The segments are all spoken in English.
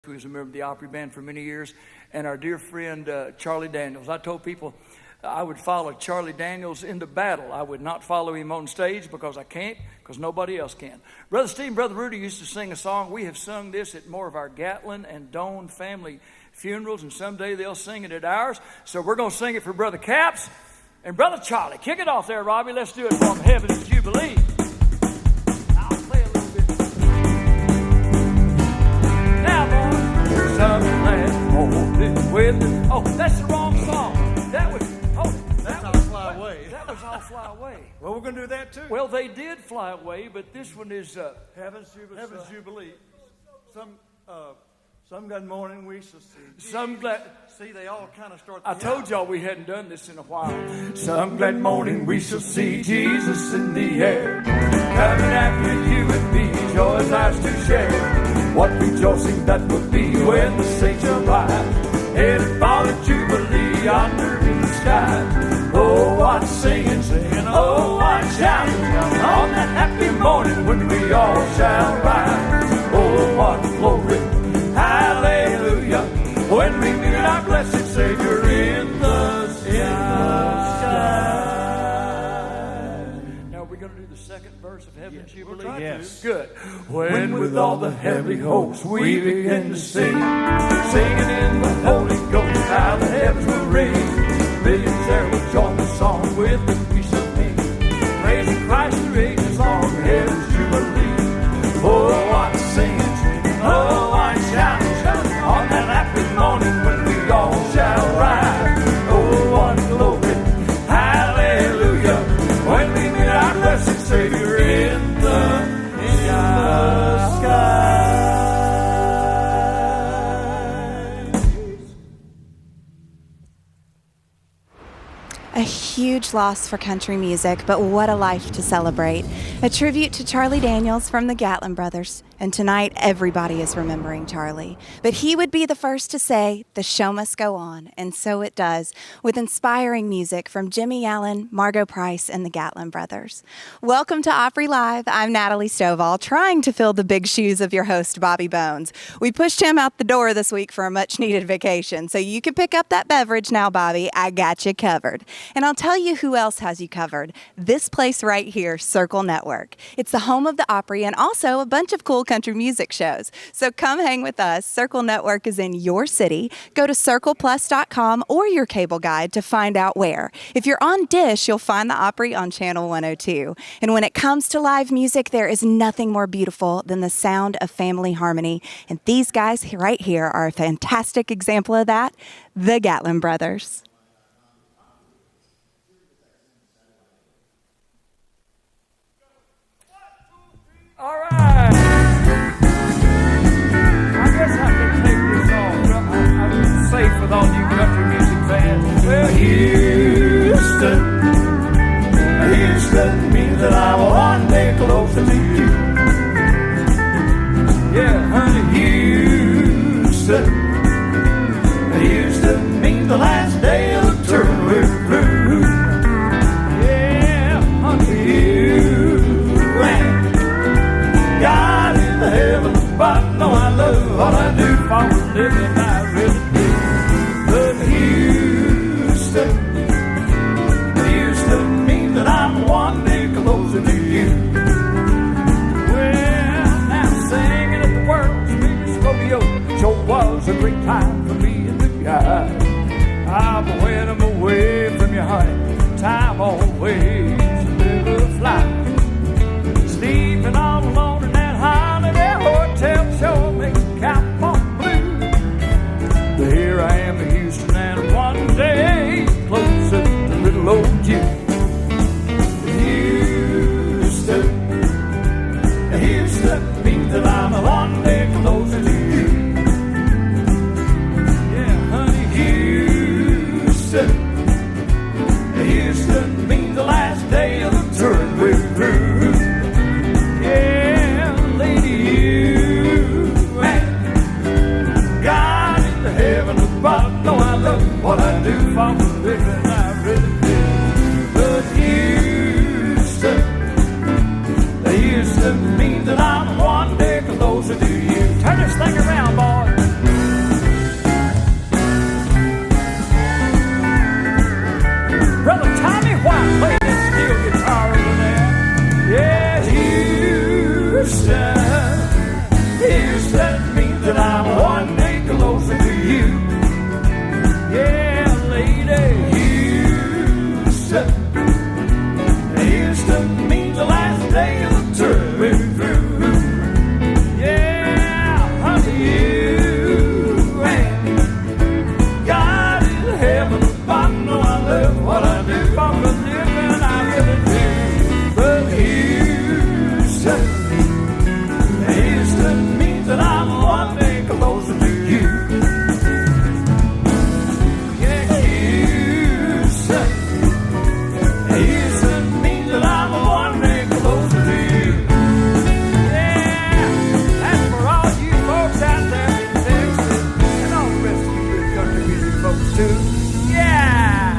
who was a member of the Opry band for many years, and our dear friend Charlie Daniels. I told people I would follow Charlie Daniels into battle. I would not follow him on stage because I can't, because nobody else can. Brother Steve and Brother Rudy used to sing a song. We have sung this at more of our Gatlin and Doan family funerals, and someday they'll sing it at ours. So we're going to sing it for Brother Caps and Brother Charlie. Kick it off there, Robbie. Let's do it from Heaven's Jubilee. I'll play a little bit. Now, boys, some land holding with us. Oh, that's the wrong song. That was... Fly Away. That was All Fly Away. Well, we're going to do that too. Well, they did fly away, but this one is Heaven's Jubilee. Some good morning we shall see. See, they all kind of start. I told y'all we hadn't done this in a while. Some glad morning we shall see Jesus in the air, coming after you and me, joy's ours to share. What rejoicing that will be when the saints arrive, headed for the Jubilee yonder in the sky. Oh, what singing, oh, what shouting, on that happy morning when we all shall rise. Oh, what glory, hallelujah, when we meet our blessed Savior in the sky. Now we're going to do the second verse of Heaven's Jubilee. We'll yes, good. When with all the heavenly hosts we begin to sing, singing in the Holy Ghost, how the heavens will ring. Millions there will join the song with the peace of peace, praising Christ through ages long, Heaven's Jubilee. Oh, what singing, oh, what shouting, on that happy morning when we all shall rise. Oh, what glory, hallelujah, when we meet our blessed Savior in the sky. A huge loss for country music, but what a life to celebrate. A tribute to Charlie Daniels from the Gatlin Brothers. And tonight, everybody is remembering Charlie. But he would be the first to say, the show must go on. And so it does, with inspiring music from Jimmie Allen, Margo Price, and the Gatlin Brothers. Welcome to Opry Live. I'm Natalie Stovall, trying to fill the big shoes of your host, Bobby Bones. We pushed him out the door this week for a much-needed vacation, so you can pick up that beverage now, Bobby. I got you covered. And I'll tell you who else has you covered. This place right here, Circle Network. It's the home of the Opry and also a bunch of cool country music shows. So come hang with us. Circle Network is in your city. Go to circleplus.com or your cable guide to find out where. If you're on Dish, you'll find the Opry on Channel 102. And when it comes to live music, there is nothing more beautiful than the sound of family harmony. And these guys right here are a fantastic example of that, the Gatlin Brothers. All right. I guess I can take this off. I'm safe with all you country music fans. Well, Houston means that I will one day closer to you. Yeah, honey, Houston means the last day of the tour we're through. Yeah, honey, God in the heavens, but no, I love what I do for a living, I really do. But Houston means that I'm one day closer to you. Well, now singing at the world's biggest rodeo sure was a great time for me and the guys. I'm when I'm away from you, honey, time always a little fly. Sleeping all alone in that holiday hotel sure makes a cowboy blue. But here I am in Houston, and one day closer to little old you. Houston means that I'm one day closer to you. Yeah, honey, Houston means the last day of the tour we're through. Yeah, lady, you and God in the heaven above. No, I love what I do for a living, I really do. But Houston means that I'm one day closer to you. Turn this thing around, boy. I'm one day closer to you. Yeah, lady, Houston. Houston means the last day of the term. Yeah, honey, you and God in heaven. I know I love what I do. I'm a living, I really do. But Houston means that I'm one day closer to you. Yeah, Houston means that I'm one day closer to you. Yeah, that's for all you folks out there in Texas and all the rest of you good country music folks too. Yeah.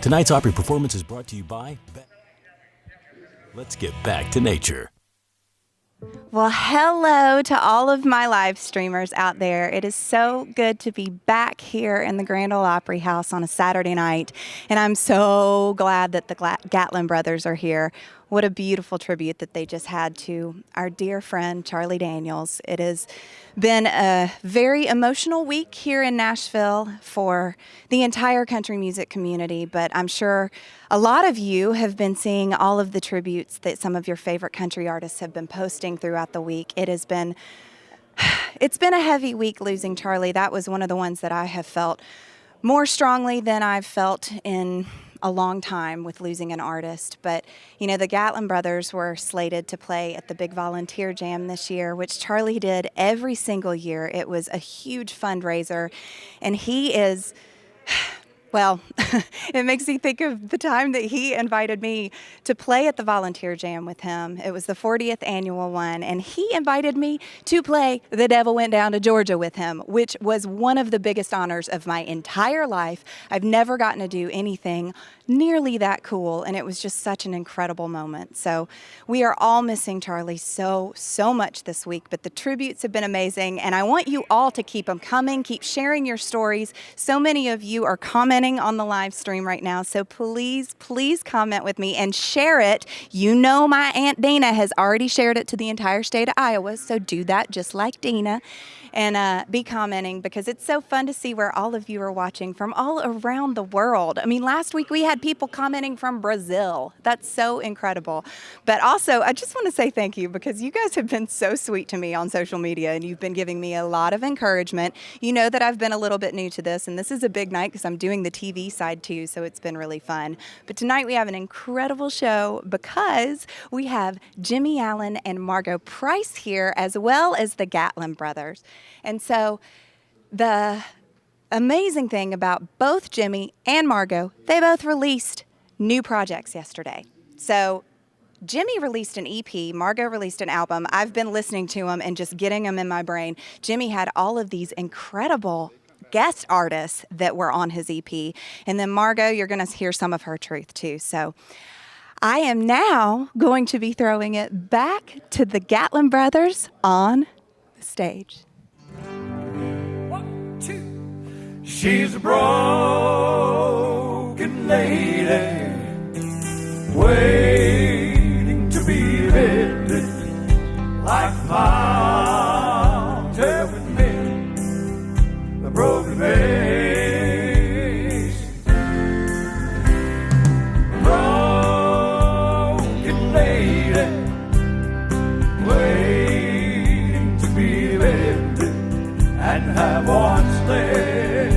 Tonight's Opry performance is brought to you by... Let's get back to nature. Well, hello to all of my live streamers out there. It is so good to be back here in the Grand Ole Opry House on a Saturday night, and I'm so glad that the Gatlin Brothers are here. What a beautiful tribute that they just had to our dear friend Charlie Daniels. It has been a very emotional week here in Nashville for the entire country music community, but I'm sure a lot of you have been seeing all of the tributes that some of your favorite country artists have been posting throughout the week. It's been a heavy week losing Charlie. That was one of the ones that I have felt more strongly than I've felt in a long time with losing an artist. But, you know, the Gatlin Brothers were slated to play at the Big Volunteer Jam this year, which Charlie did every single year. It was a huge fundraiser, and he is... Well, it makes me think of the time that he invited me to play at the Volunteer Jam with him. It was the 40th annual one, and he invited me to play The Devil Went Down to Georgia with him, which was one of the biggest honors of my entire life. I've never gotten to do anything nearly that cool, and it was just such an incredible moment. So we are all missing Charlie so much this week, but the tributes have been amazing, and I want you all to keep them coming, keep sharing your stories. So many of you are commenting on the live stream right now, so please comment with me and share it. You know my Aunt Dina has already shared it to the entire state of Iowa, so do that just like Dina. And be commenting, because it's so fun to see where all of you are watching from all around the world. I mean, last week we had people commenting from Brazil. That's so incredible. But also, I just want to say thank you, because you guys have been so sweet to me on social media, and you've been giving me a lot of encouragement. You know that I've been a little bit new to this, and this is a big night because I'm doing the TV side too, so it's been really fun. But tonight we have an incredible show because we have Jimmie Allen and Margo Price here, as well as the Gatlin Brothers. And so the amazing thing about both Jimmie and Margo, they both released new projects yesterday. So Jimmie released an EP, Margo released an album. I've been listening to them and just getting them in my brain. Jimmie had all of these incredible guest artists that were on his EP. And then Margo, you're going to hear some of her truth too. So I am now going to be throwing it back to the Gatlin Brothers on the stage. 1, 2. She's a broken lady waiting to be mended, like mountain with men, the broken vase. Broken lady waiting to be mended, and have once left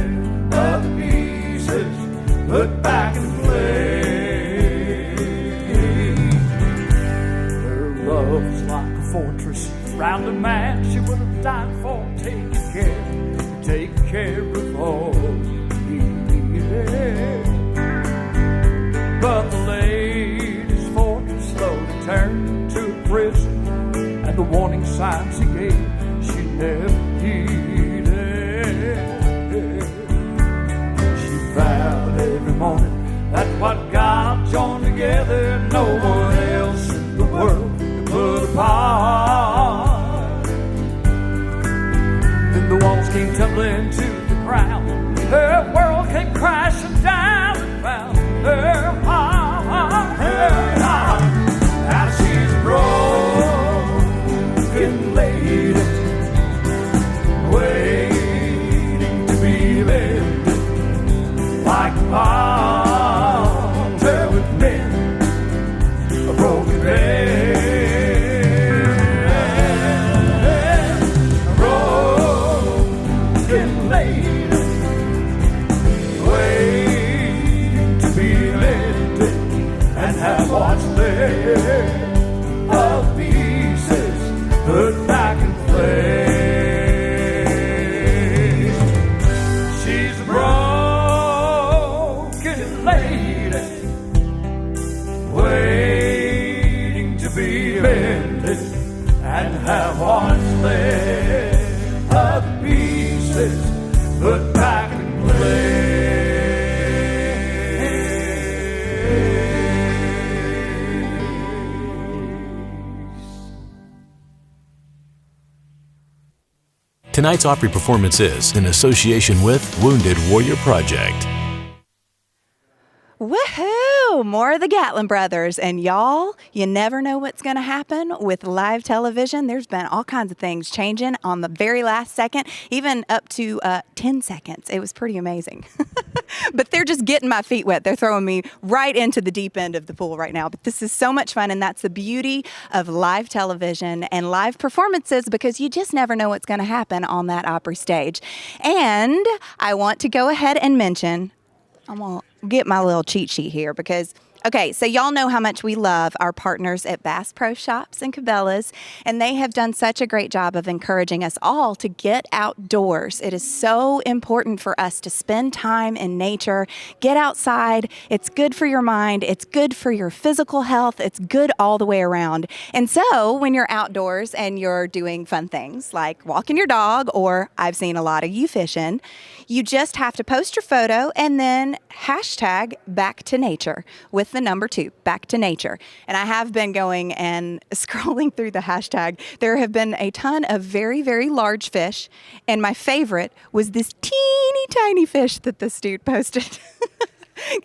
the pieces put back in place. Her love's like a fortress round a man she would have died for, taking care of all he needed. But the lady's fortress slowly turned to a prison, and the warning signs he gave she never heeded. She vowed every morning that what God joined together, no one else in the world could put apart. Then the walls came tumbling to the ground, her world came crashing down and found her heart. Now she's a broken lady Tonight's Opry performance is in association with Wounded Warrior Project. Woohoo! More of the Gatlin Brothers. And y'all, you never know what's going to happen with live television. There's been all kinds of things changing on the very last second, even up to 10 seconds. It was pretty amazing. But they're just getting my feet wet. They're throwing me right into the deep end of the pool right now. But this is so much fun, and that's the beauty of live television and live performances, because you just never know what's going to happen on that Opry stage. And I want to go ahead and mention, I'm going to get my little cheat sheet here because, okay, so y'all know how much we love our partners at Bass Pro Shops and Cabela's, and they have done such a great job of encouraging us all to get outdoors. It is so important for us to spend time in nature, get outside. It's good for your mind. It's good for your physical health. It's good all the way around. And so when you're outdoors and you're doing fun things like walking your dog, or I've seen a lot of you fishing, you just have to post your photo and then hashtag back to nature with the number 2, back to nature. And I have been going and scrolling through the hashtag. There have been a ton of very, very large fish. And my favorite was this teeny tiny fish that this dude posted.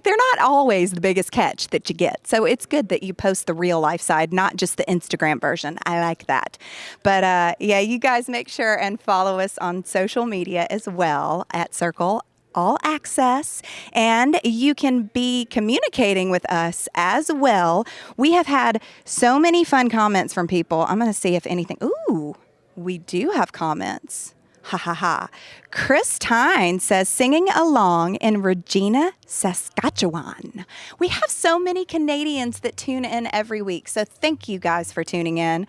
They're not always the biggest catch that you get. So it's good that you post the real life side, not just the Instagram version. I like that. But yeah, you guys make sure and follow us on social media as well at Circle All Access, and you can be communicating with us as well. We have had so many fun comments from people. I'm going to see if anything. Ooh, we do have comments. Ha ha ha. Chris Tyne says, singing along in Regina, Saskatchewan. We have so many Canadians that tune in every week, so thank you guys for tuning in.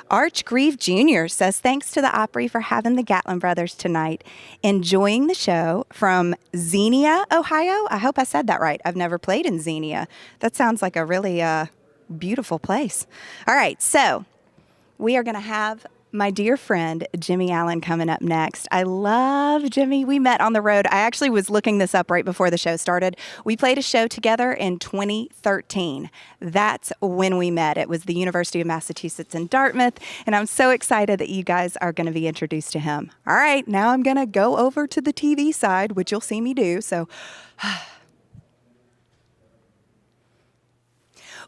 Arch Grieve Jr. says, thanks to the Opry for having the Gatlin Brothers tonight. Enjoying the show from Xenia, Ohio. I hope I said that right. I've never played in Xenia. That sounds like a really beautiful place. All right, so we are going to have my dear friend Jimmie Allen coming up next. I love Jimmie. We met on the road. I actually was looking this up right before the show started. We played a show together in 2013. That's when we met. It was the University of Massachusetts in Dartmouth, and I'm so excited that you guys are going to be introduced to him. All right, now I'm going to go over to the TV side, which you'll see me do. So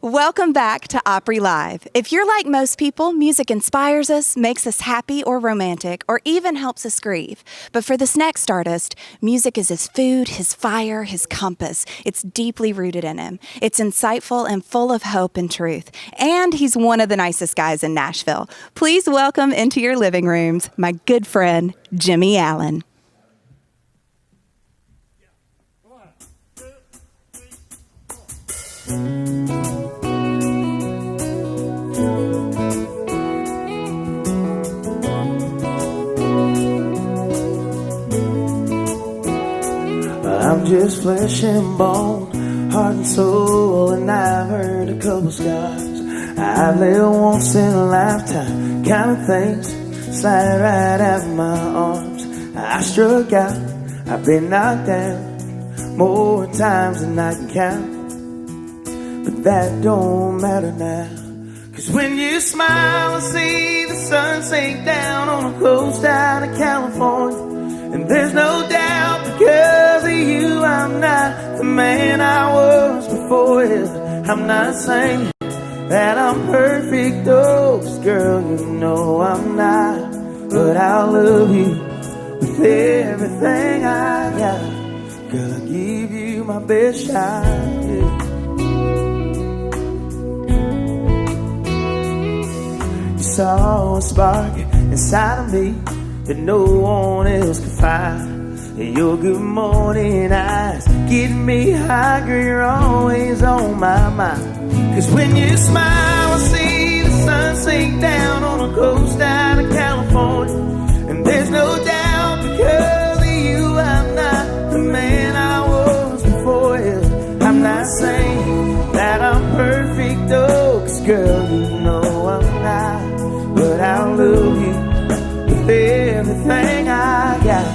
welcome back to Opry Live. If you're like most people, music inspires us, makes us happy or romantic, or even helps us grieve. But for this next artist, music is his food, his fire, his compass. It's deeply rooted in him. It's insightful and full of hope and truth. And he's one of the nicest guys in Nashville. Please welcome into your living rooms my good friend, Jimmie Allen. I'm just flesh and bone, heart and soul, and I've heard a couple scars. I've lived once in a lifetime, kind of things slide right out of my arms. I struck out, I've been knocked down more times than I can count, but that don't matter now. 'Cause when you smile, I see the sun sink down on the coast out of California. And there's no doubt, because of you, I'm not the man I was before you. I'm not saying that I'm perfect, oh, 'cause girl, you know I'm not. But I'll love you with everything I got. Girl, I'll give you my best shot, yeah. You saw a spark inside of me that no one else could find. And your good morning eyes get me high, girl, you're always on my mind. 'Cause when you smile, I see the sun sink down on the coast out of California. And there's no doubt, because of you, I'm not the man I was before you. I'm not saying that I'm perfect, oh, 'cause girl, you know I'm not. But I'll love you with everything I got.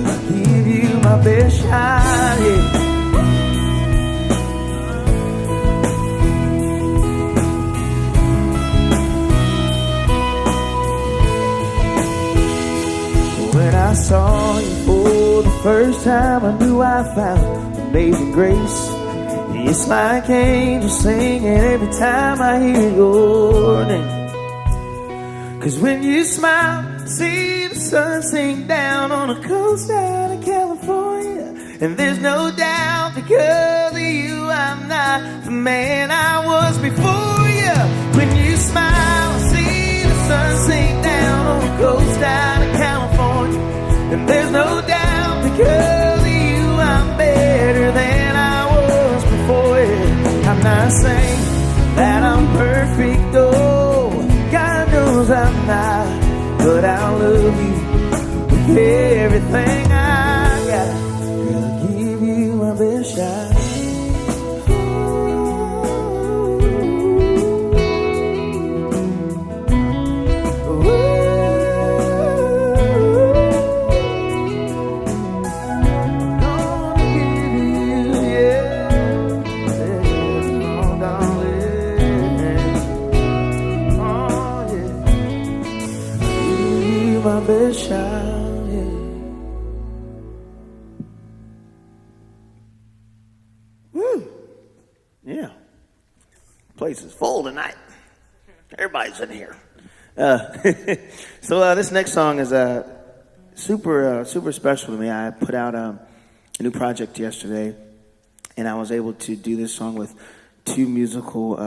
I'll give you my best shot, yeah. I saw you for the first time, I knew I found amazing grace. It's like angels singing every time I hear your name. 'C's when you smile, see the sun sink down on the coast out of California. And there's no doubt because of you I'm not the man I was before you. When you smile, see the sun sink down on the coast out of California. And there's no doubt because of you I'm better than I was before you. I'm not saying that I'm perfect, oh, God knows I'm not, but I'll love you with everything I got. Gonna give you my best shot. Place is full tonight. Everybody's in here. So this next song is super special to me. I put out a new project yesterday, and I was able to do this song with two musical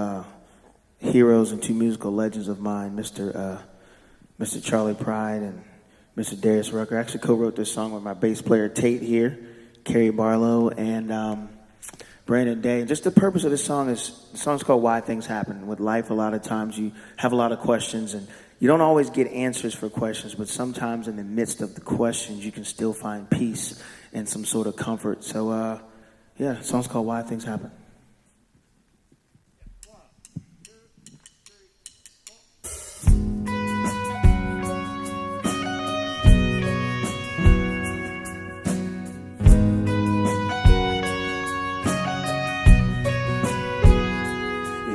heroes and two musical legends of mine, Mr. Charlie Pride and Mr. Darius Rucker. I actually co-wrote this song with my bass player Tate here, Kerry Barlow, and Brandon Day. And just the purpose of this song is, the song's called Why Things Happen. With life, a lot of times you have a lot of questions, and you don't always get answers for questions, but sometimes in the midst of the questions, you can still find peace and some sort of comfort. So, the song's called Why Things Happen.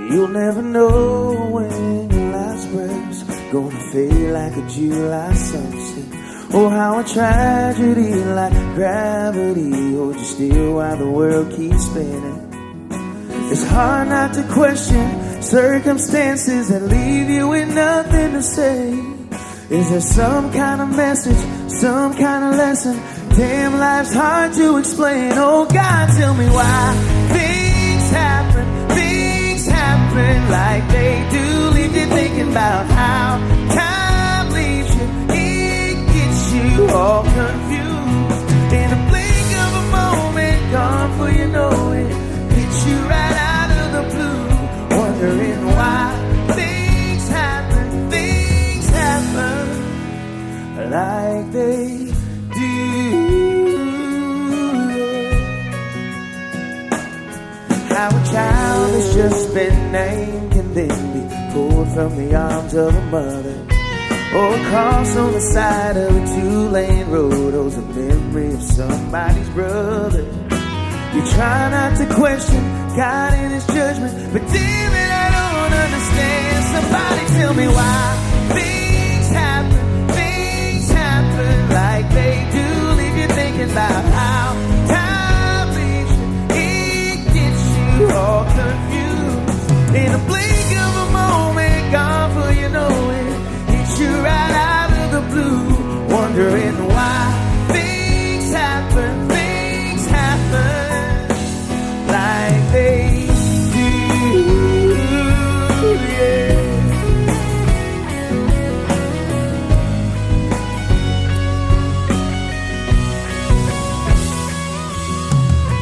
You'll never know when your last breath's gonna fade like a July sunset, or how a tragedy like gravity holds you still while the world keeps spinning. It's hard not to question circumstances that leave you with nothing to say. Is there some kind of message, some kind of lesson? Damn, life's hard to explain. Oh God, tell me why things happen like they do. Leave you thinking about how time leaves you. It gets you all confused. In a blink of a moment, gone before you know it. Hits you right out of the blue. Wondering why things happen like they do. How a child has just been named can then be pulled from the arms of a mother, or a cross on the side of a two-lane road holds a memory of somebody's brother. You try not to question God and His judgment, but damn it, I don't understand. Somebody tell me why things happen like they do. Leave you thinking about how time leaves you. It gets you all confused. In a blink of a moment, gone before you know it. Hits you right out of the blue. Wondering why things happen like they do. Yeah.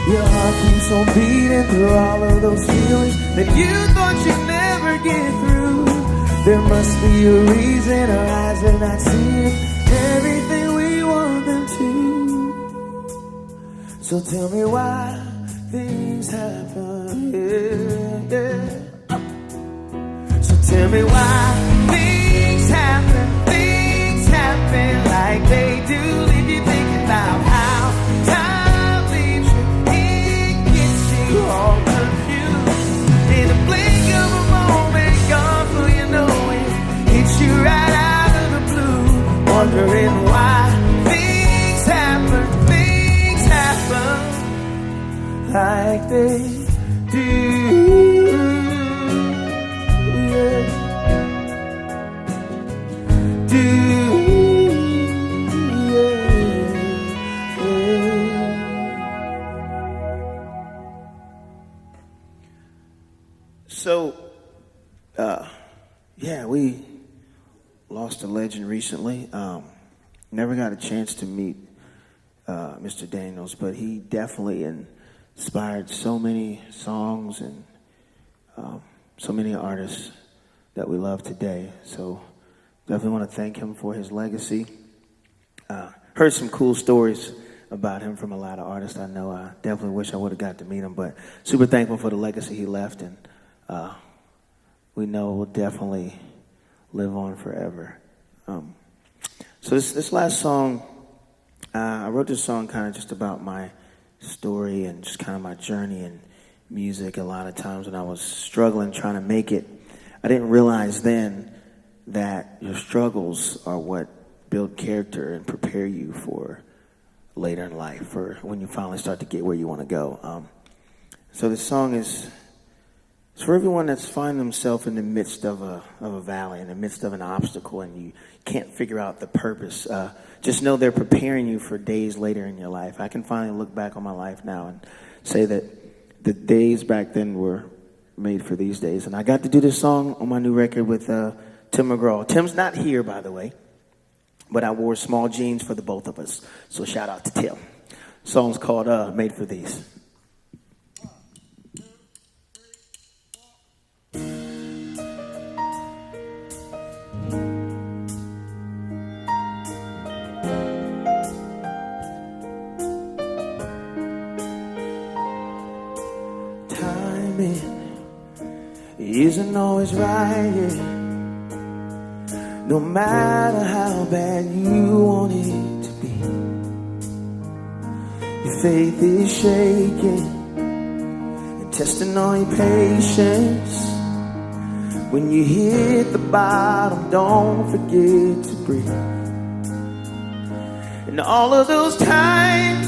Your heart keeps on beating through all of those feelings that you thought you'd never get through. There must be a reason our eyes are not seeing everything we want them to. So tell me why things happen, yeah. So tell me why things happen like they do. Leave you thinking about how time leaves you. It gets you all confused. In a blink of a moment, gone before you know it. Hits you right out of the blue. Wondering why things like they do. Yeah. Do. So, yeah, we lost a legend recently. Never got a chance to meet Mr. Daniels, but he definitely inspired so many songs and so many artists that we love today. So, definitely want to thank him for his legacy. Heard some cool stories about him from a lot of artists I know. I definitely wish I would have got to meet him, but super thankful for the legacy he left, and we know will definitely live on forever. So this last song, I wrote this song kind of just about my story and just kind of my journey in music. A lot of times when I was struggling trying to make it, I didn't realize then that your struggles are what build character and prepare you for later in life, for when you finally start to get where you want to go. So this song is for everyone that's finding themselves in the midst of a valley, in the midst of an obstacle, and you can't figure out the purpose. Just know they're preparing you for days later in your life. I can finally look back on my life now and say that the days back then were made for these days. And I got to do this song on my new record with Tim McGraw. Tim's not here, by the way, but I wore small jeans for the both of us. So shout out to Tim. The song's called Made for These. Isn't always right, yeah. No matter how bad you want it to be, your faith is shaking and testing on your patience. When you hit the bottom, don't forget to breathe. And all of those times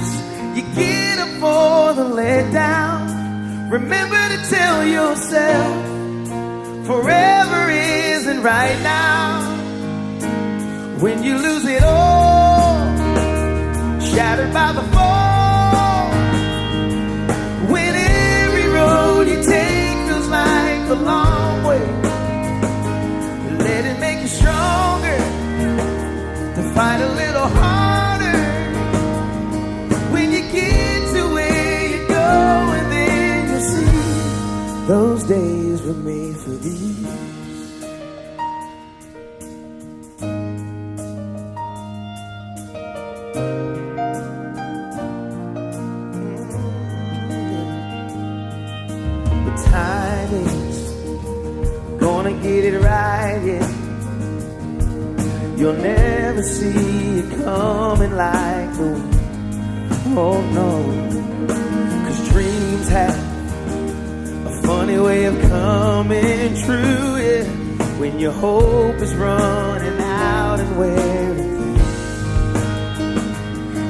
you get up for the letdown, remember to tell yourself forever isn't right now. When you lose it all, shattered by the fall, when every road you take feels like a long way, let it make you stronger to fight a little harder. When you get to where you go, and then you'll see those days were made for these. The time is gonna get it right, yeah. You'll never see it coming like the wind. Oh no, 'cause dreams have a funny way of coming true, yeah. When your hope is running out and wearing thin.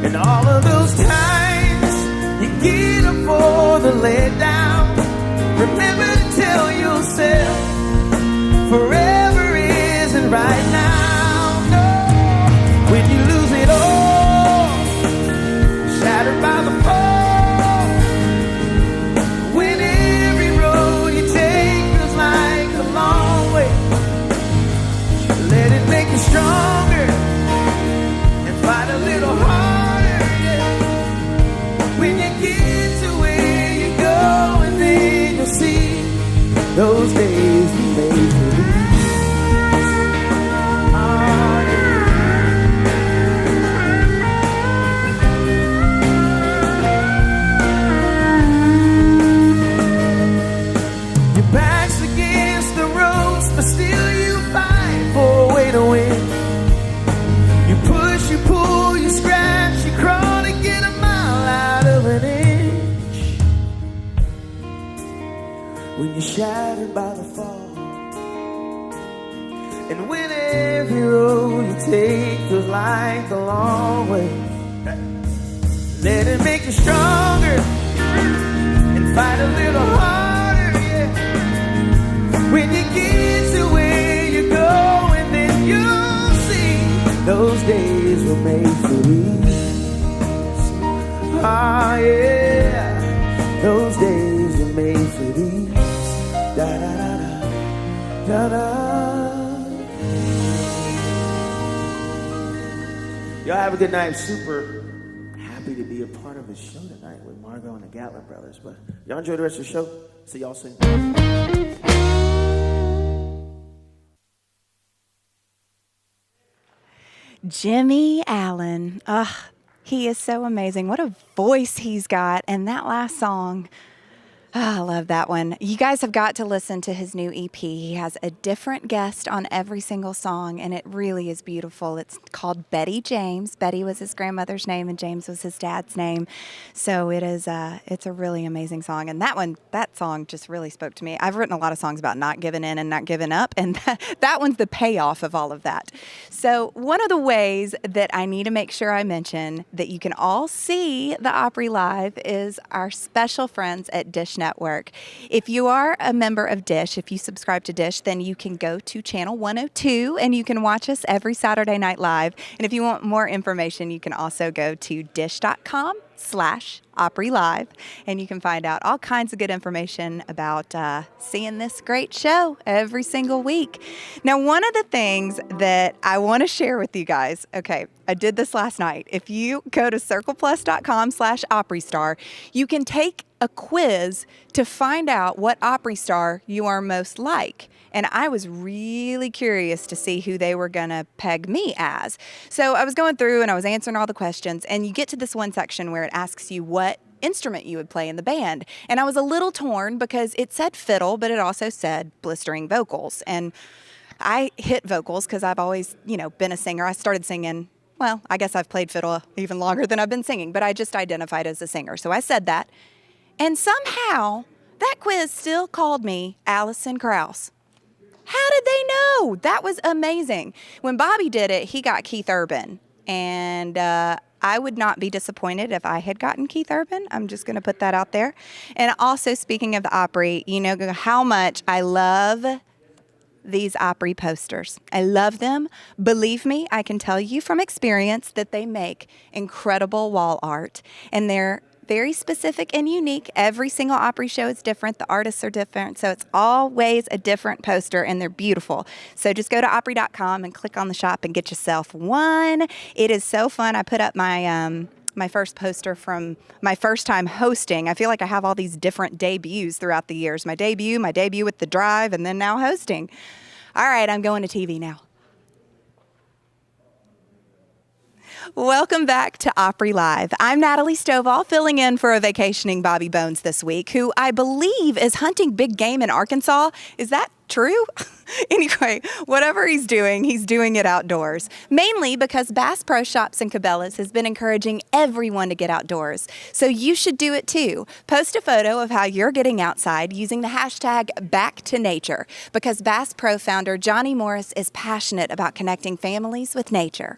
And all of those times you get up for the letdown, remember to tell yourself forever isn't right now. No, when you lose it all, shattered by the fall, when every road you take feels like a long way, let it make you stronger and fight a little harder, yeah. When you get to where you go, and then you'll see those days we made for these. Shattered by the fall, and when every road you take feels like the long way, let it make you stronger fight a little harder, yeah. When you get to where you're going, then you'll see those days were made for these. Ah, yeah, those days were made for these. Da da da da da. Y'all have a good night. Super happy to be a part of the show tonight with Margo and the Gatlin Brothers. But y'all enjoy the rest of the show. See y'all soon. Jimmie Allen. He is so amazing. What a voice he's got. And that last song, I love that one. You guys have got to listen to his new EP. He has a different guest on every single song, and it really is beautiful. It's called Betty James. Betty was his grandmother's name, and James was his dad's name. So it's a really amazing song. And that song just really spoke to me. I've written a lot of songs about not giving in and not giving up, and that one's the payoff of all of that. So one of the ways that I need to make sure I mention that you can all see the Opry live is our special friends at Dish Network. If you are a member of Dish, if you subscribe to Dish, then you can go to channel 102 and you can watch us every Saturday night live. And if you want more information, you can also go to dish.com/Opry Live, and you can find out all kinds of good information about seeing this great show every single week. Now, one of the things that I want to share with you guys, okay, I did this last night. If you go to circleplus.com/OpryStar, you can take a quiz to find out what Opry star you are most like. And I was really curious to see who they were going to peg me as. So I was going through and I was answering all the questions, and you get to this one section where it asks you what instrument you would play in the band. And I was a little torn because it said fiddle, but it also said blistering vocals. And I hit vocals because I've always, been a singer. I started singing. Well, I guess I've played fiddle even longer than I've been singing, but I just identified as a singer. So I said that. And somehow that quiz still called me Allison Krauss. How did they know? That was amazing. When Bobby did it, he got Keith Urban. And I would not be disappointed if I had gotten Keith Urban. I'm just going to put that out there. And also, speaking of the Opry, you know how much I love these Opry posters. I love them. Believe me, I can tell you from experience that they make incredible wall art. And they're very specific and unique. Every single Opry show is different. The artists are different. So it's always a different poster, and they're beautiful. So just go to Opry.com and click on the shop and get yourself one. It is so fun. I put up my my first poster from my first time hosting. I feel like I have all these different debuts throughout the years. My debut with The Drive, and then now hosting. All right, I'm going to TV now. Welcome back to Opry Live. I'm Natalie Stovall, filling in for a vacationing Bobby Bones this week, who I believe is hunting big game in Arkansas. Is that true? Anyway, whatever he's doing it outdoors. Mainly because Bass Pro Shops and Cabela's has been encouraging everyone to get outdoors. So you should do it too. Post a photo of how you're getting outside using the hashtag #BackToNature, because Bass Pro founder Johnny Morris is passionate about connecting families with nature.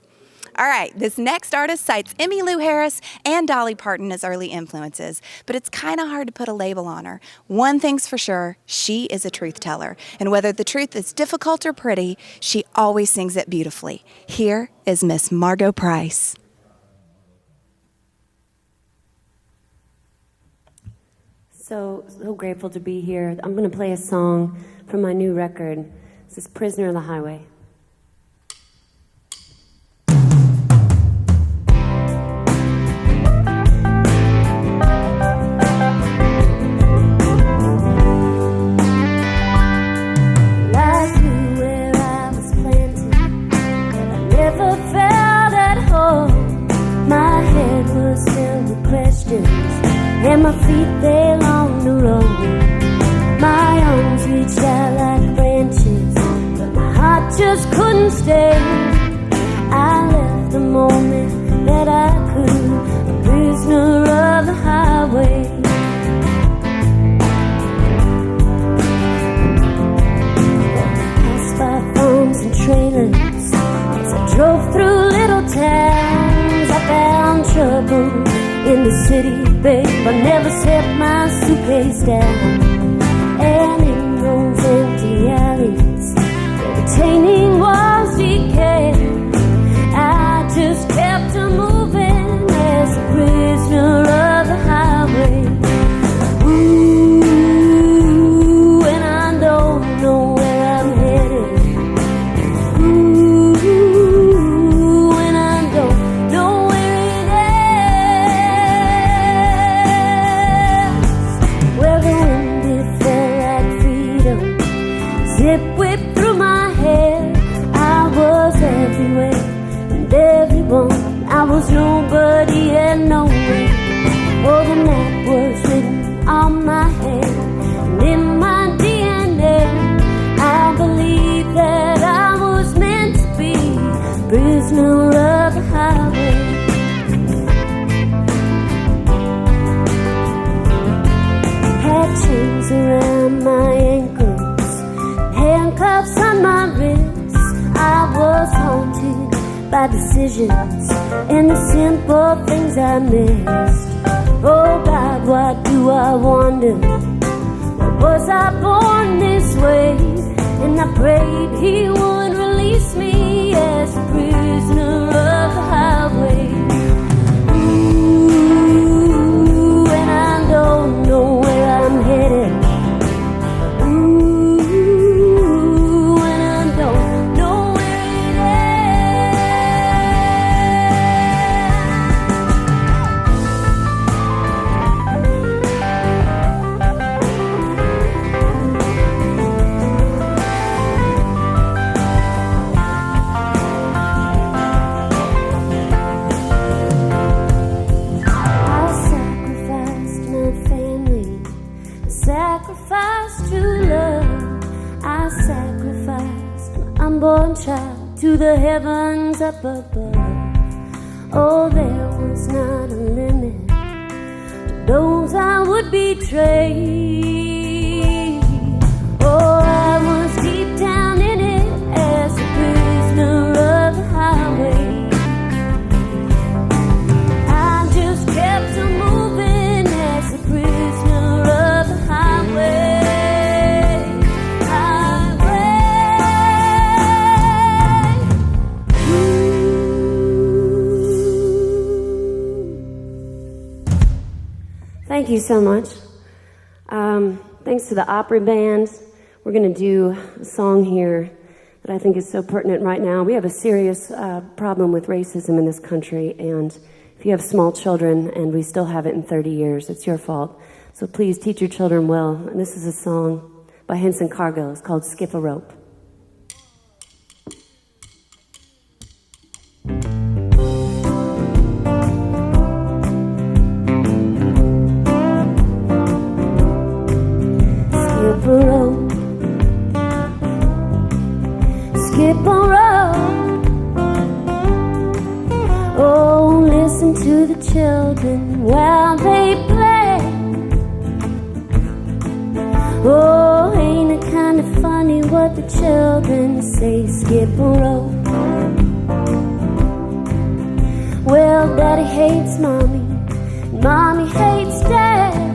All right, this next artist cites Emmylou Harris and Dolly Parton as early influences, but it's kind of hard to put a label on her. One thing's for sure, she is a truth teller, and whether the truth is difficult or pretty, she always sings it beautifully. Here is Miss Margo Price. So grateful to be here. I'm going to play a song from my new record. This is Prisoner of the Highway. And my feet, they along the road. My arms reached out like branches, but my heart just couldn't stay. I left the moment that I could, a prisoner of the highway. Passed by farms and trailers as I drove through little towns. I found trouble in the city babe, I never set my suitcase down. And in those empty alleys, retaining walls decay, I just kept on moving as a prisoner of the highway. Ooh, and I don't know where I'm headed. Ooh, and I don't know where it ends. Where the wind, it felt like freedom. Zip whipped through my hair. I was everywhere and everyone. I was nobody and nowhere. Oh, the map was written on my head and in my DNA. I believe that I was meant to be prisoner of the highway. Had chains around my ankles, handcuffs on my wrists. I was haunted by decisions and the simple things I missed. Oh God, why do I wonder? Why was I born this way? And I prayed He would release me as a prisoner of the highway. Ooh, and I don't know where I'm headed. Ooh, and I don't know where it sacrificed true love. I sacrificed my unborn child to the heavens up above. Oh, there was not a limit to those I would betray. Oh, I was deep down in it as a prisoner of the highway. I just kept on moving as a prisoner of the highway. Thank you so much. Thanks to the Opry band. We're going to do a song here that I think is so pertinent right now. We have a serious problem with racism in this country, and if you have small children and we still have it in 30 years, it's your fault. So please teach your children well. And this is a song by Henson Cargill. It's called Skip a Rope. Skip a rope, skip a rope. Oh, listen to the children while they play. Oh, ain't it kind of funny what the children say? Skip a rope. Well, daddy hates mommy, mommy hates dad.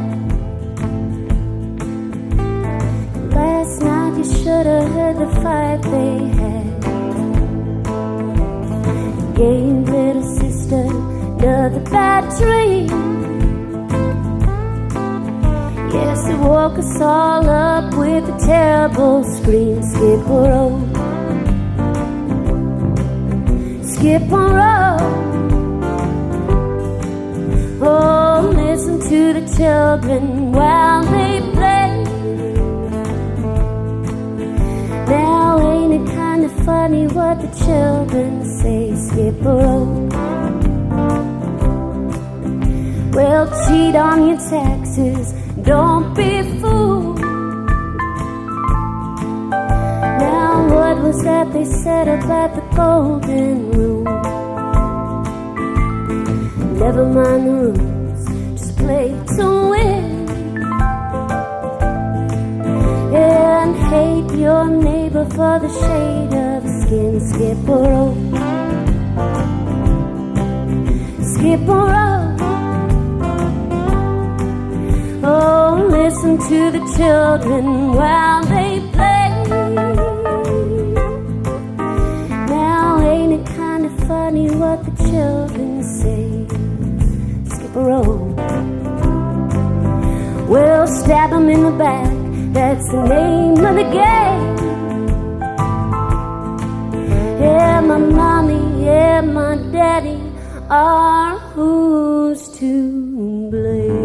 Last night you should have heard the fight they had. Gave little sister another bad dream. Yes, it woke us all up with a terrible scream. Skip a rope, skip a rope. Oh, listen to the children while they play. Now ain't it kind of funny what the children say? Skip a rope. Well, cheat on your taxes, don't be fooled. Now what was that they said about the golden rule? Never mind the rules, just play to win. And hate your neighbor for the shade of skin. Skip a rope, skip a rope. listen to the children while they play. Now ain't it kind of funny what the children say? Skip a rope. Well, stab 'em in the back, that's the name of the game. Yeah, my mommy, yeah, my daddy are who's to blame.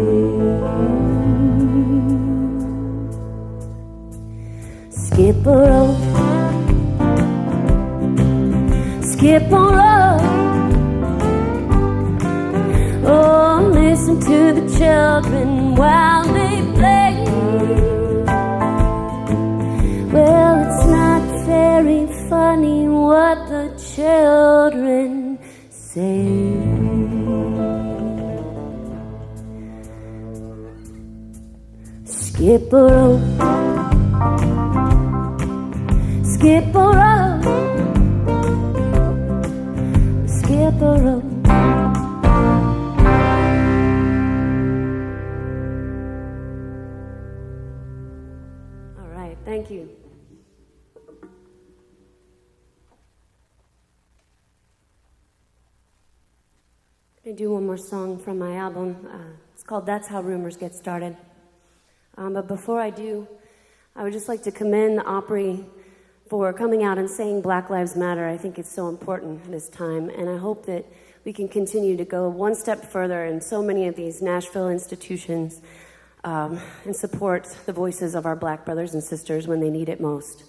Skip a rope, skip a rope. Oh, listen to the children while they play. Well, it's not very funny what the children say. Skip a rope, skip a rope, skip a rope. All right, thank you. I'm going to do one more song from my album. It's called That's How Rumors Get Started. But before I do, I would just like to commend the Opry for coming out and saying Black Lives Matter. I think it's so important this time, and I hope that we can continue to go one step further in so many of these Nashville institutions and support the voices of our Black brothers and sisters when they need it most.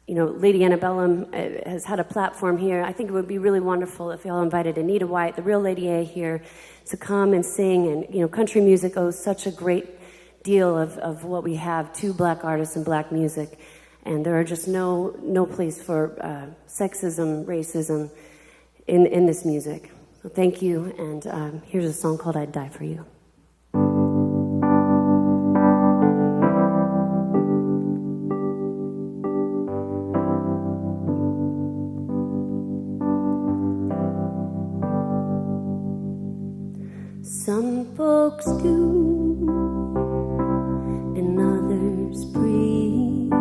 You know, Lady Antebellum has had a platform here. I think it would be really wonderful if y'all invited Anita White, the real Lady A, here to come and sing. And, you know, country music owes such a great deal of what we have to Black artists and Black music. And there are just no place for sexism, racism in this music. So thank you. And here's a song called I'd Die For You. Some folks do, and others preach.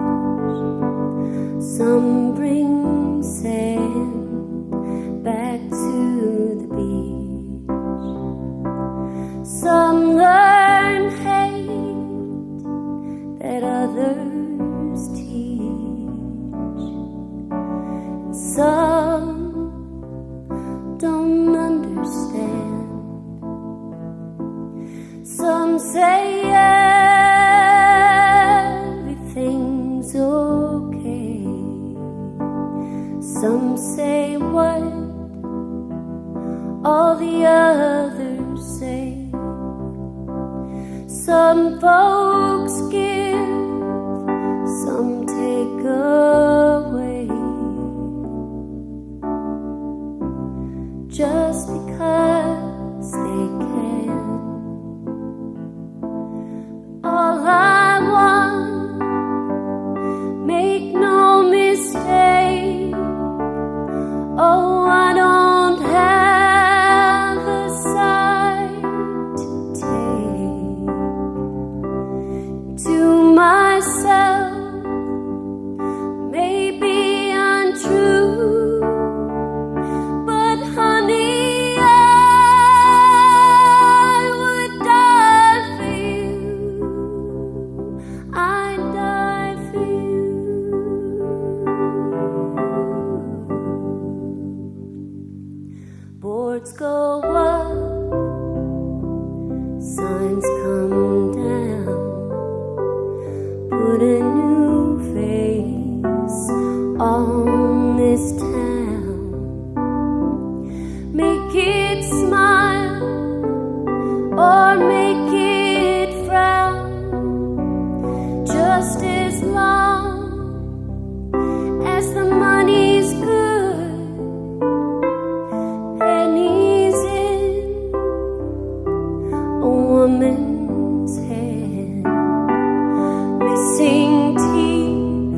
Some bring sand back to the beach. Some learn hate that others teach. Some don't understand. Some say everything's okay. Some say what all the others say. Some folks give, some take away. Just because they can. All I want, make no mistake. Oh, I don't have a side to take. To myself, maybe untrue, but honey, go up, signs come down, put a new face on this town, make it smile or make it frown, just as long as the money's good. Woman's hand, missing teeth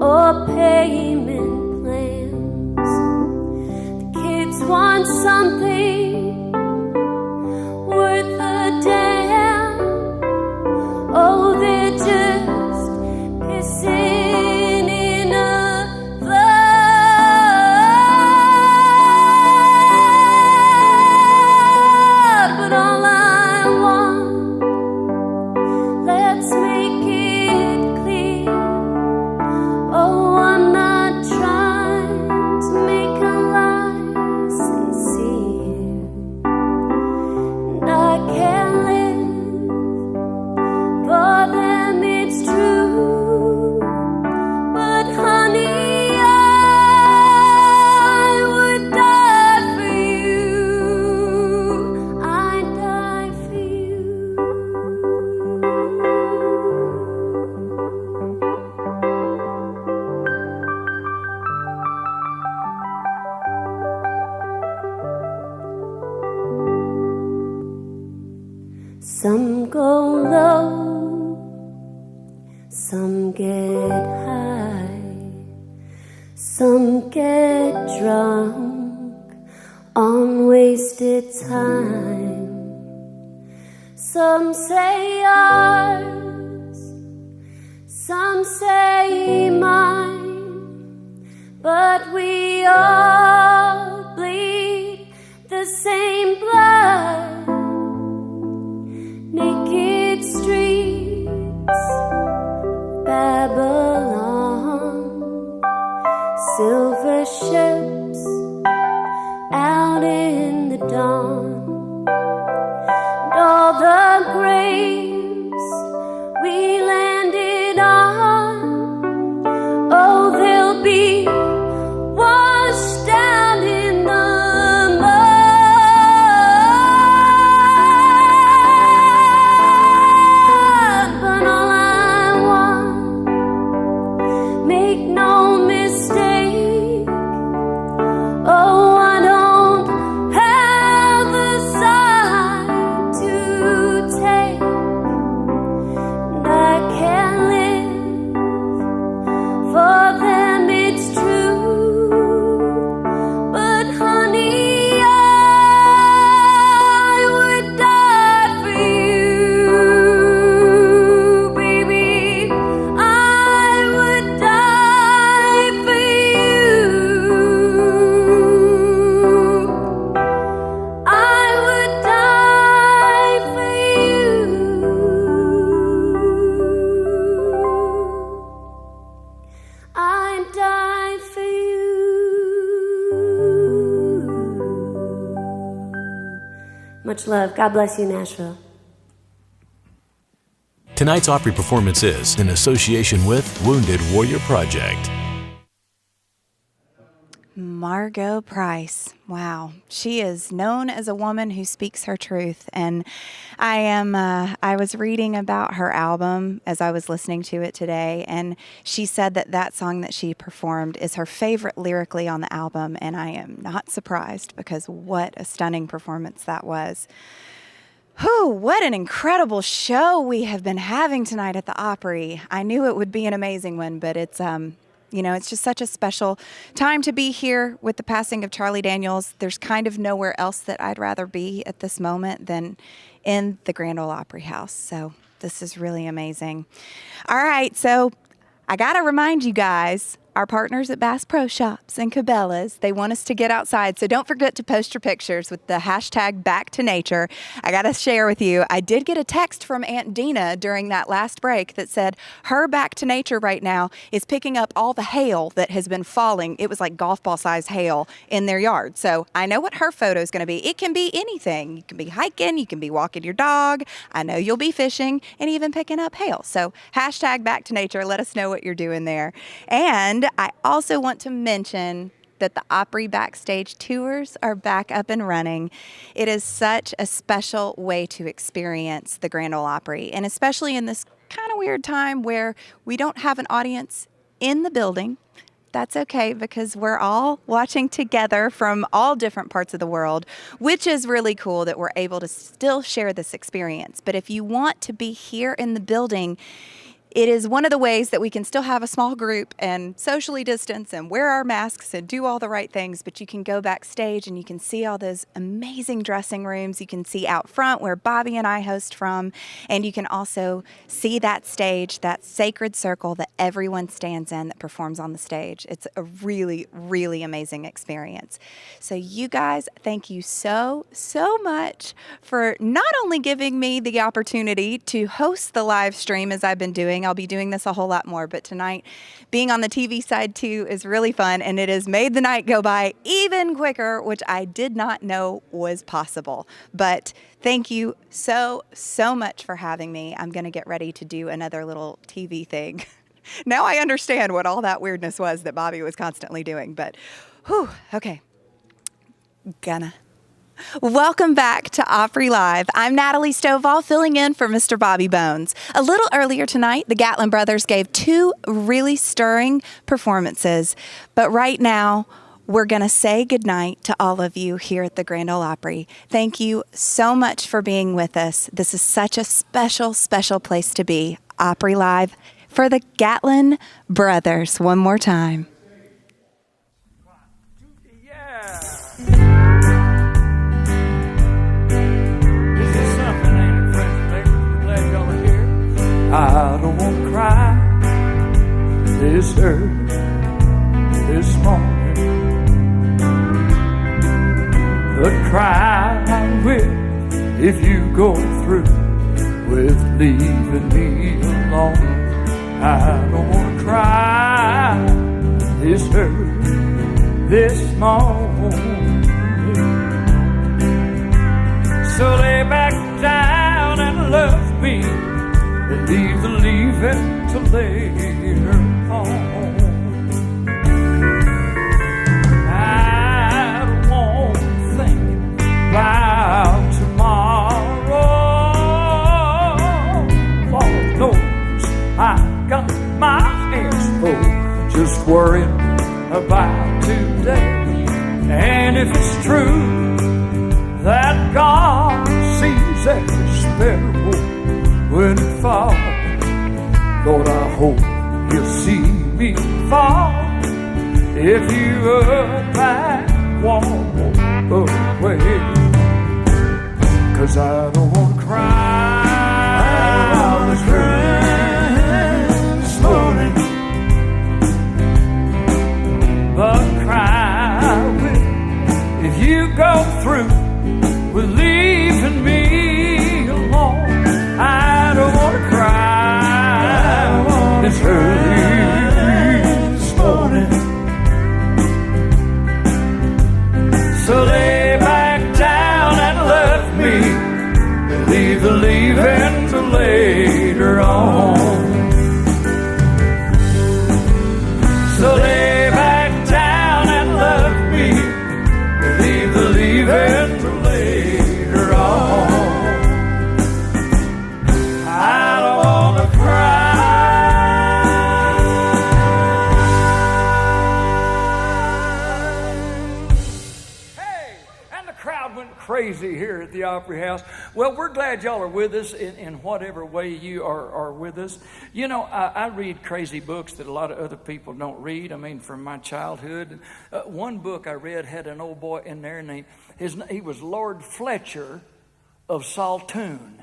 or payment plans. The kids want something get drunk on wasted time. Some say ours, some say mine, but we all bleed the same blood. Naked streets, Babylon, silver ships out in the dawn, and all the graves we landed on, oh, they'll be washed down in the mud. But all I want, make no mistake, oh, I don't have a side to take, and I can't live for them, it's true, but honey, I would die for you, baby, I would die for you, I would die for you, I'd die for you. Much love. God bless you, Nashville. Tonight's Opry performance is in association with Wounded Warrior Project. Margo Price. Wow. She is known as a woman who speaks her truth. And I was reading about her album as I was listening to it today, and she said that that song that she performed is her favorite lyrically on the album, and I am not surprised because what a stunning performance that was. Whew, what an incredible show we have been having tonight at the Opry. I knew it would be an amazing one, but it's it's just such a special time to be here with the passing of Charlie Daniels. There's kind of nowhere else that I'd rather be at this moment than in the Grand Ole Opry House. So this is really amazing. All right, so I got to remind you guys, our partners at Bass Pro Shops and Cabela's, they want us to get outside. So don't forget to post your pictures with the hashtag Back to Nature. I got to share with you, I did get a text from Aunt Dina during that last break that said her Back to Nature right now is picking up all the hail that has been falling. It was like golf ball size hail in their yard. So I know what her photo is going to be. It can be anything. You can be hiking, you can be walking your dog. I know you'll be fishing and even picking up hail. So hashtag Back to Nature. Let us know what you're doing there. And I also want to mention that the Opry Backstage Tours are back up and running. It is such a special way to experience the Grand Ole Opry, and especially in this kind of weird time where we don't have an audience in the building. That's okay, because we're all watching together from all different parts of the world, which is really cool that we're able to still share this experience. But if you want to be here in the building, it is one of the ways that we can still have a small group and socially distance and wear our masks and do all the right things, but you can go backstage and you can see all those amazing dressing rooms. You can see out front where Bobby and I host from, and you can also see that stage, that sacred circle that everyone stands in that performs on the stage. It's a really, really amazing experience. So you guys, thank you so much for not only giving me the opportunity to host the live stream as I've been doing. I'll be doing this a whole lot more, but tonight being on the TV side too is really fun, and it has made the night go by even quicker, which I did not know was possible. But thank you so much for having me. I'm going to get ready to do another little TV thing. Now I understand what all that weirdness was that Bobby was constantly doing, but whew, okay. Welcome back to Opry Live. I'm Natalie Stovall, filling in for Mr. Bobby Bones. A little earlier tonight, the Gatlin Brothers gave two really stirring performances, but right now, we're going to say goodnight to all of you here at the Grand Ole Opry. Thank you so much for being with us. This is such a special, special place to be. Opry Live for the Gatlin Brothers. One more time. if you go through with leaving me alone. I don't wanna cry this hurt, this morning. So lay back down and love me, and leave the leaving till later on. I don't want to think about tomorrow. Lord knows I got my hands full just worrying about today. And if it's true that God sees every sparrow when it falls, Lord, I hope you'll see me fall if you look back, walk away. 'Cause I don't want to cry. I don't want to cry this morning, but cry with if you go through with leaving me alone. I don't want to cry this early this morning. So lay back down and love me, and leave the leaving till later on. So lay back down and love me, and leave the leaving till later on. I don't want to cry. Hey, and the crowd went crazy here at the Opry House. Well, we're glad y'all are with us in whatever way you are with us. You know, I read crazy books that a lot of other people don't read. I mean, from my childhood. One book I read had an old boy in there named, he was Lord Fletcher of Saltoun.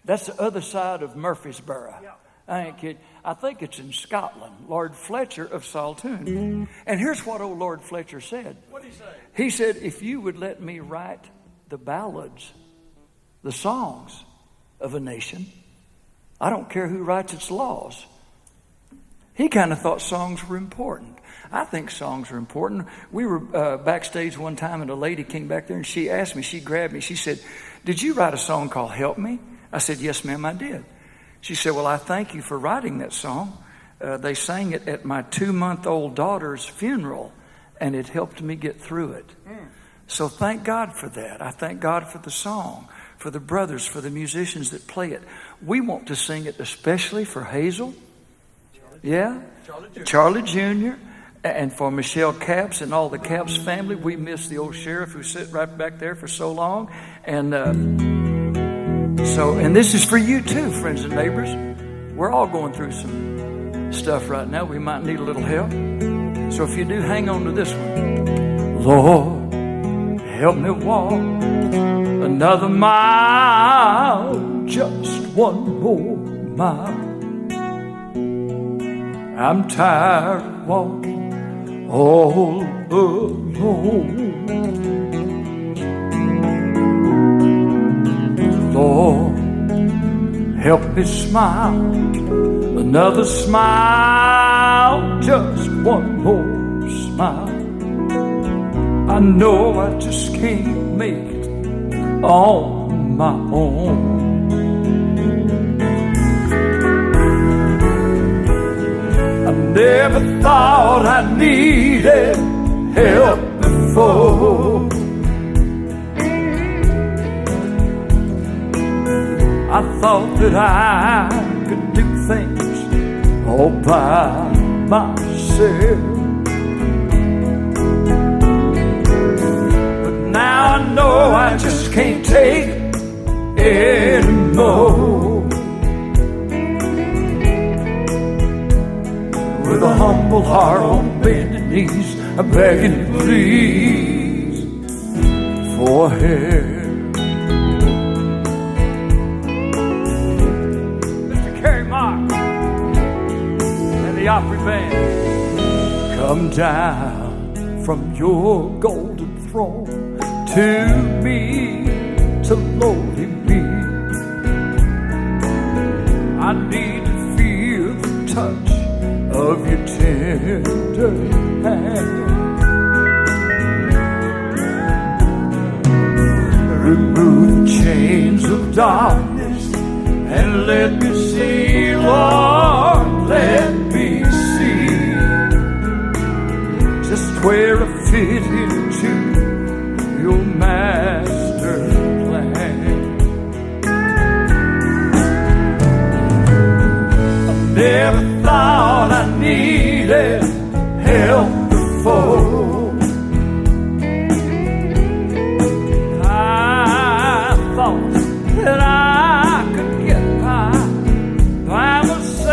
That's the other side of Murfreesboro. Yeah. I ain't kidding. I think it's in Scotland. Lord Fletcher of Saltoun. And here's what old Lord Fletcher said. What did he say? He said, if you would let me write the ballads, the songs of a nation, I don't care who writes its laws. He kind of thought songs were important. I think songs are important. We were backstage one time, and a lady came back there, and she asked me, she grabbed me, she said, did you write a song called Help Me? I said, yes, ma'am, I did. She said, well, I thank you for writing that song. They sang it at my 2-month-old daughter's funeral, and it helped me get through it. So thank God for that. I thank God for the song, for the brothers, for the musicians that play it. We want to sing it especially for Hazel. Charlie Jr. And for Michelle Capps and all the Capps family. We miss the old sheriff who sat right back there for so long. And and this is for you too, friends and neighbors. We're all going through some stuff right now. We might need a little help. So if you do, hang on to this one. Lord, help me walk another mile, just one more mile. I'm tired of walking all alone. Lord, help me smile, another smile, just one more smile. I know I just can't make it on my own. I never thought I needed help before. I thought that I could do things all by myself. But now I know I just can't take it anymore. With a humble heart on bended knees, I'm begging you please for help. The Opry band, come down from your golden throne to me, to lowly me. I need to feel the touch of your tender hand. Remove the chains of darkness and let me see, Lord, let me see just where I fit into your master plan. I never thought I needed help before. That I could get by myself.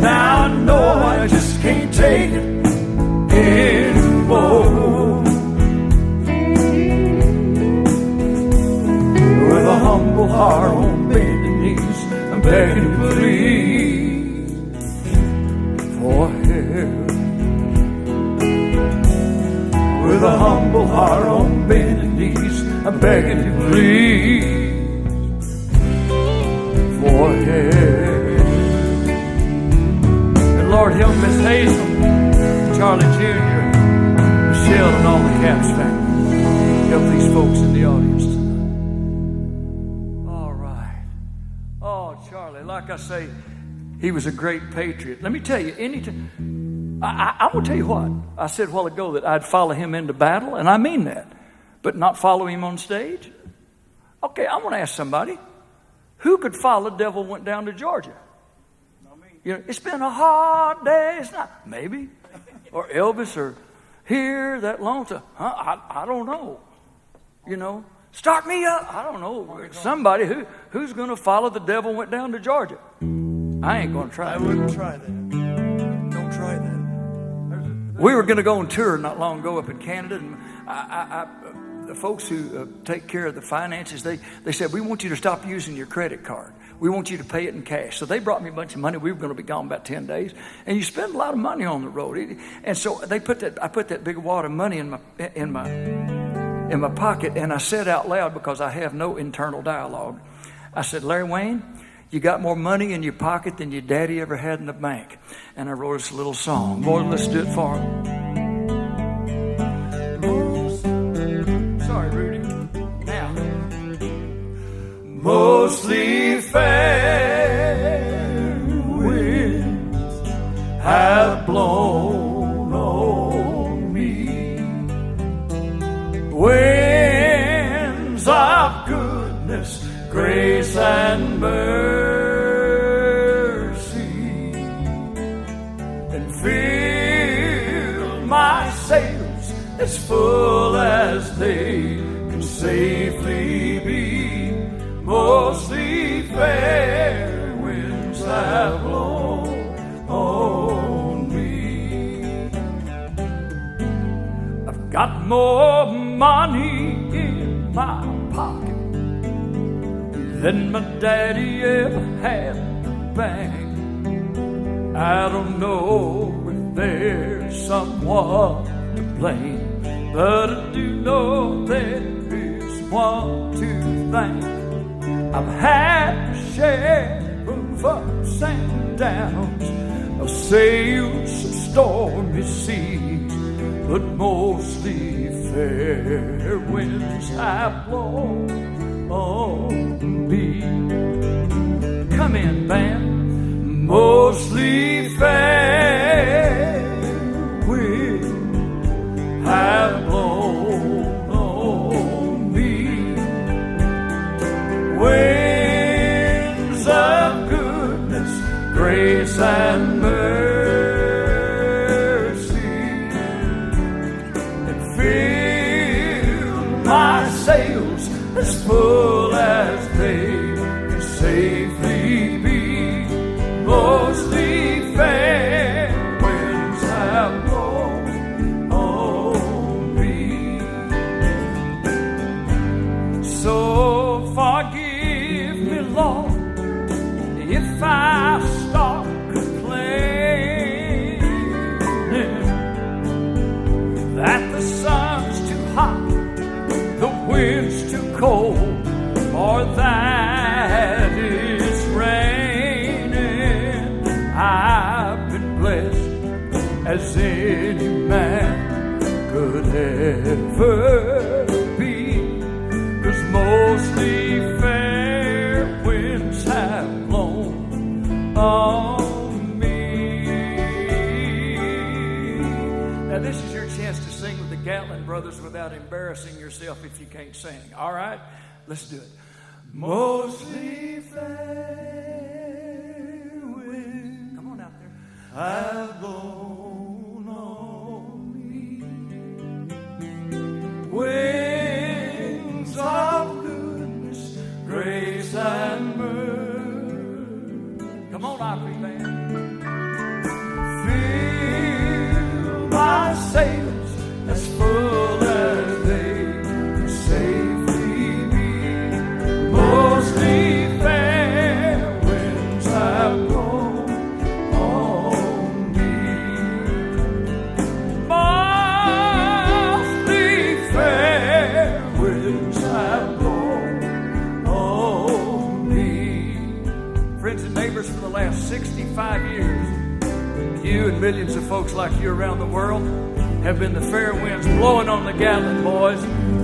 Now I know I just can't take it anymore. With a humble heart on bended knees, I'm begging you please for help. With a humble heart on bended knees, I'm begging you please for help. And Lord, help Miss Hazel, Charlie Jr., Michelle, and all the Caps family. Help these folks in the audience tonight. All right. Oh, Charlie, like I say, he was a great patriot. Let me tell you, anytime... I will tell you what, I said a while ago that I'd follow him into battle, and I mean that, but not follow him on stage. Okay, I want to ask somebody, who could follow The Devil Went Down to Georgia? You know, it's been a hard day, it's not, maybe, or Elvis, or Here That Lonesome, I don't know, you know, Start Me Up, I don't know, somebody who's going to follow The Devil Went Down to Georgia. I ain't going to try I that. wouldn't try that. Don't try that. We were going to go on tour not long ago up in Canada, and the folks who take care of the finances, they said, we want you to stop using your credit card. We want you to pay it in cash. So they brought me a bunch of money. We were going to be gone about 10 days. And you spend a lot of money on the road. And so I put that big wad of money in my pocket, and I said out loud, because I have no internal dialogue, I said, Larry Wayne, you got more money in your pocket than your daddy ever had in the bank. And I wrote us a little song. Boy, let's do it for him. Sorry, Rudy. Now. Mostly fair winds have blown on me. Winds of goodness, grace and mercy, and fill my sails as full as they can safely be. Mostly fair winds have blown on me. I've got more money in my pocket than my daddy ever had in the bank. I don't know if there's someone to blame, but I do know there is one to thank. I've had to share of ups and downs, I've sailed some stormy seas, but mostly fair winds have blown on me. Come in, band. Mostly fair winds have blown on me. Winds of goodness, grace and mercy, and fill my sails as full as they can safely be. Mostly fair winds have blown on me. So forgive me, Lord, if I start complaining. blessed as any man could ever be. 'Cause mostly fair winds have blown on me. Now this is your chance to sing with the Gatlin Brothers without embarrassing yourself if you can't sing. All right? Let's do it. Mostly fair winds, come on out there, have blown on me. Winds of goodness, grace and mercy. Come on, Opry band. Fill my sails as full as they can safely be. Mostly fair winds have blown on me. Mostly fair winds have blown on me. Friends and neighbors, for the last 65 years, you and millions of folks like you around the world have been the fair winds blowing on the Gatlin boys.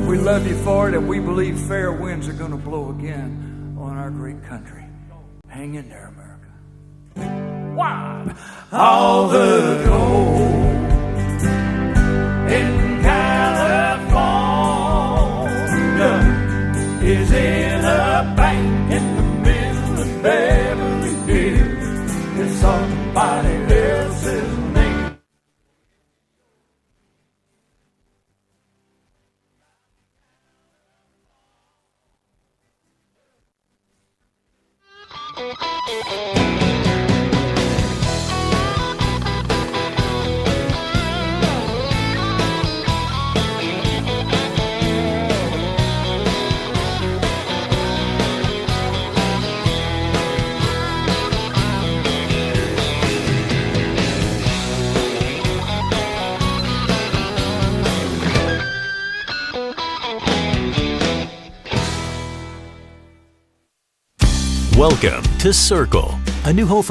We love you for it, and we believe fair winds are going to blow again on our great country. Hang in there, America. Wow! All the gold in California is in a bank in the middle of Beverly Hills. It's somebody else's name. Welcome to Circle, a new home for